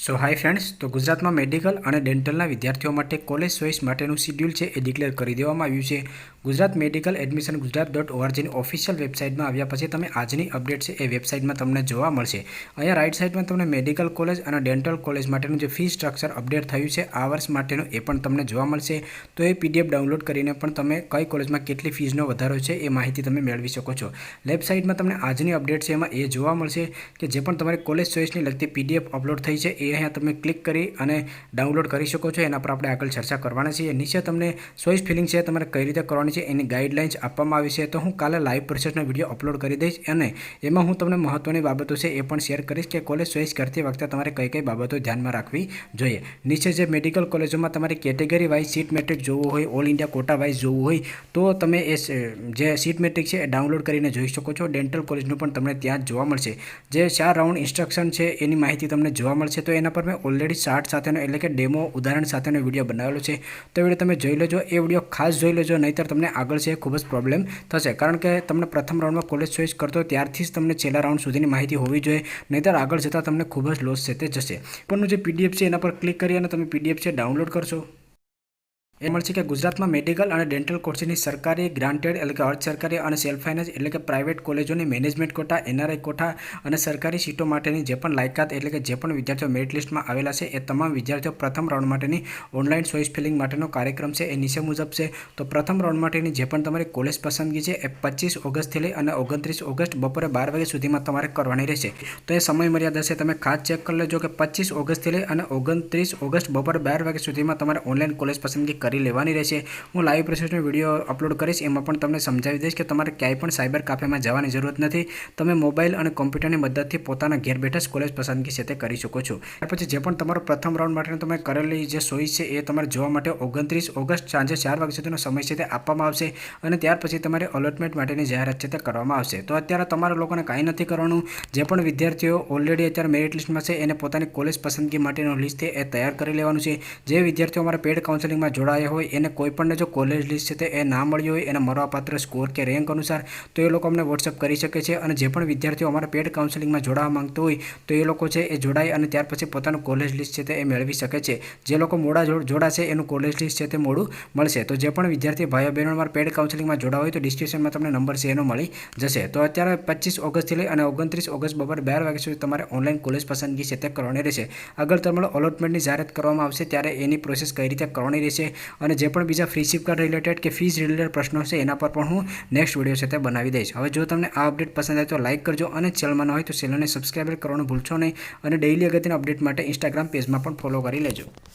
સો hi friends, તો ગુજરાતમાં medical અને ડેન્ટલના વિદ્યાર્થીઓ માટે કોલેજ ચોઇસ માટેનું શિડ્યુલ છે એ ડિક્લેર કરી દેવામાં આવ્યું છે. ગુજરાત મેડિકલ એડમિશન ગુજરાત.orgની ઓફિશિયલ વેબસાઇટમાં આવ્યા પછી તમે આજની અપડેટ છે એ વેબસાઇટમાં તમને જોવા મળશે. અહીંયા રાઇટ સાઇડમાં તમને મેડિકલ કોલેજ અને ડેન્ટલ કોલેજ માટેનું જે ફી સ્ટ્રક્ચર અપડેટ થયું છે આ વર્ષ માટેનું એ પણ તમને જોવા મળશે. તો એ પીડીએફ ડાઉનલોડ કરીને પણ તમે કઈ કોલેજમાં કેટલી ફીઝનો વધારો છે એ માહિતી તમે મેળવી શકો છો. લેફ્ટ સાઇડમાં તમને આજની અપડેટ છે એમાં એ જોવા મળશે કે જે પણ તમારી કોલેજ ચોઇસની લગતી પીડીએફ અપલોડ થઈ છે એ અહીંયા તમે ક્લિક કરી અને ડાઉનલોડ કરી શકો છો. એના પર આપણે આગળ ચર્ચા કરવાના છીએ. નીચે તમને ચોઇસ ફિલિંગ છે તમારે કઈ રીતે કરવાની છે એની ગાઈડલાઇન્સ આપવામાં આવી છે. તો હું કાલે લાઈવ પ્રોસેસનો વિડીયો અપલોડ કરી દઈશ અને એમાં હું તમને મહત્વની બાબતો છે એ પણ શેર કરીશ કે કોલેજ ચોઇસ કરતી વખતે તમારે કઈ કઈ બાબતો ધ્યાનમાં રાખવી જોઈએ. નીચે જે મેડિકલ કોલેજોમાં તમારે કેટેગરી વાઇઝ સીટ મેટ્રિક જોવું હોય, ઓલ ઇન્ડિયા કોટા વાઇઝ જોવું હોય તો તમે એ જે સીટ મેટ્રિક છે એ ડાઉનલોડ કરીને જોઈ શકો છો. ડેન્ટલ કોલેજનું પણ તમને ત્યાં જ જોવા મળશે. જે 4 રાઉન્ડ ઇન્સ્ટ્રક્શન છે એની માહિતી તમને જોવા મળશે. તો એના પર મેં ઓલરેડી ચાર્ટ સાથેનો એટલે કે ડેમો ઉદાહરણ સાથેનો વિડીયો બનાવેલો છે. તો એ વિડીયો તમે જોઈ લેજો. એ વિડીયો ખાસ જોઈ લેજો, નહીંતર તમને આગળ છે ખૂબ જ પ્રોબ્લેમ થશે. કારણ કે તમને પ્રથમ રાઉન્ડમાં કોલેજ ચોઇસ કરતો ત્યારથી જ તમને છેલ્લા રાઉન્ડ સુધીની માહિતી હોવી જોઈએ, નહીંતર આગળ જતાં તમને ખૂબ જ લોસ છે તે જશે. પણ જે પીડીએફ છે એના પર ક્લિક કરી અને તમે પીડીએફ છે ડાઉનલોડ કરશો એ મળશે કે ગુજરાતમાં મેડિકલ અને ડેન્ટલ કોર્સની સરકારી ગ્રાન્ટેડ એટલે કે અર્ધ સરકારી અને સેલ્ફ ફાઇનાન્સ એટલે કે પ્રાઇવેટ કોલેજોની મેનેજમેન્ટ કોટા, એનઆરઆઈ કોટા અને સરકારી સીટો માટેની જે પણ લાયકાત એટલે કે જે પણ વિદ્યાર્થીઓ મેરિટ લિસ્ટમાં આવેલા છે એ તમામ વિદ્યાર્થીઓ પ્રથમ રાઉન્ડ માટેની ઓનલાઈન ચોઇસ ફિલિંગ માટેનો કાર્યક્રમ છે એ નીચે મુજબ છે. તો પ્રથમ રાઉન્ડ માટેની જે પણ તમારી કોલેજ પસંદગી છે એ 25 ઓગસ્ટથી લઈ અને 29 ઓગસ્ટ બપોરે 12 વાગ્યા સુધીમાં તમારે કરવાની રહેશે. તો એ સમય મર્યાદા છે તમે ખાસ ચેક કરી લેજો કે 25 ઓગસ્ટથી લઈ અને 29 ઓગસ્ટ બપોરે 12 વાગ્યા સુધીમાં તમારે ઓનલાઈન કોલેજ પસંદગી કરી લેવાની રહેશે. હું લાઈવ પ્રોસેસનો વિડીયો અપલોડ કરીશ, એમાં પણ તમને સમજાવી દઈશ કે તમારે ક્યાંય પણ સાયબર કાફેમાં જવાની જરૂરત નથી. તમે મોબાઈલ અને કોમ્પ્યુટરની મદદથી પોતાના ઘેર બેઠા જ કોલેજ પસંદગી છે તે કરી શકો છો. ત્યાર પછી જે પણ તમારો પ્રથમ રાઉન્ડ માટેનો તમે કરેલી જે ચોઇસ છે એ તમારે જોવા માટે 29 ઓગસ્ટ સાંજે 4 વાગ્યા સુધીનો સમય છે તે આપવામાં આવશે અને ત્યાર પછી તમારે અલોટમેન્ટ માટેની જાહેરાત છે તે કરવામાં આવશે. તો અત્યારે તમારા લોકોને કાંઈ નથી કરવાનું. જે પણ વિદ્યાર્થીઓ ઓલરેડી અત્યારે મેરિટ લિસ્ટમાં છે એને પોતાની કોલેજ પસંદગી માટેનું લિસ્ટ છે એ તૈયાર કરી લેવાનું છે. જે વિદ્યાર્થીઓ અમારા પેડ કાઉન્સેલિંગમાં જોડાયા હોય એને કોઈ પણ જો કોલેજ લિસ્ટ છે તે એ ના મળ્યું હોય એના મળવાપાત્ર સ્કોર કે રેન્ક અનુસાર તો એ લોકો અમને વોટ્સઅપ કરી શકે છે. અને જે પણ વિદ્યાર્થીઓ અમારા પેડ કાઉન્સેલિંગમાં જોડાવા માંગતો હોય તો એ લોકો છે એ જોડાય અને ત્યાર પછી પોતાનું કોલેજ લિસ્ટ છે તે એ મેળવી શકે છે. જે લોકો મોડા જોડાશે એનું કોલેજ લિસ્ટ છે તે મોડું મળશે. તો જે પણ વિદ્યાર્થી ભાઈઓ બહેનો અમારા પેડ કાઉન્સેલિંગમાં જોડાવા હોય તો ડિસ્ક્રિપ્શનમાં તમને નંબર છે એનો મળી જશે. તો અત્યારે 25 ઓગસ્ટથી લઈ અને 29 ઓગસ્ટ બપોરે 12 વાગ્યા સુધી તમારે ઓનલાઈન કોલેજ પસંદગી છે તે કરવાની રહેશે. આગળ તમારે અલોટમેન્ટની જાહેરાત કરવામાં આવશે ત્યારે એની પ્રોસેસ કઈ રીતે કરવાની રહેશે અને જે પણ બીજા ફ્રી સિપ કાર્ડ રિલેટેડ કે ફીસ રિલેટેડ પ્રશ્નો છે એના પર પણ હું નેક્સ્ટ વિડીયો છે તે બનાવી દઈશ. હવે જો તમને આ અપડેટ પસંદ આવે તો લાઇક કરજો અને ચેનલમાં ન હોય તો ચેનલને સબસ્ક્રાઈબ કરવાનું ભૂલશો નહીં અને ડેઇલી અગત્યના અપડેટ માટે ઇન્સ્ટાગ્રામ પેજમાં પણ ફોલો કરી લેજો.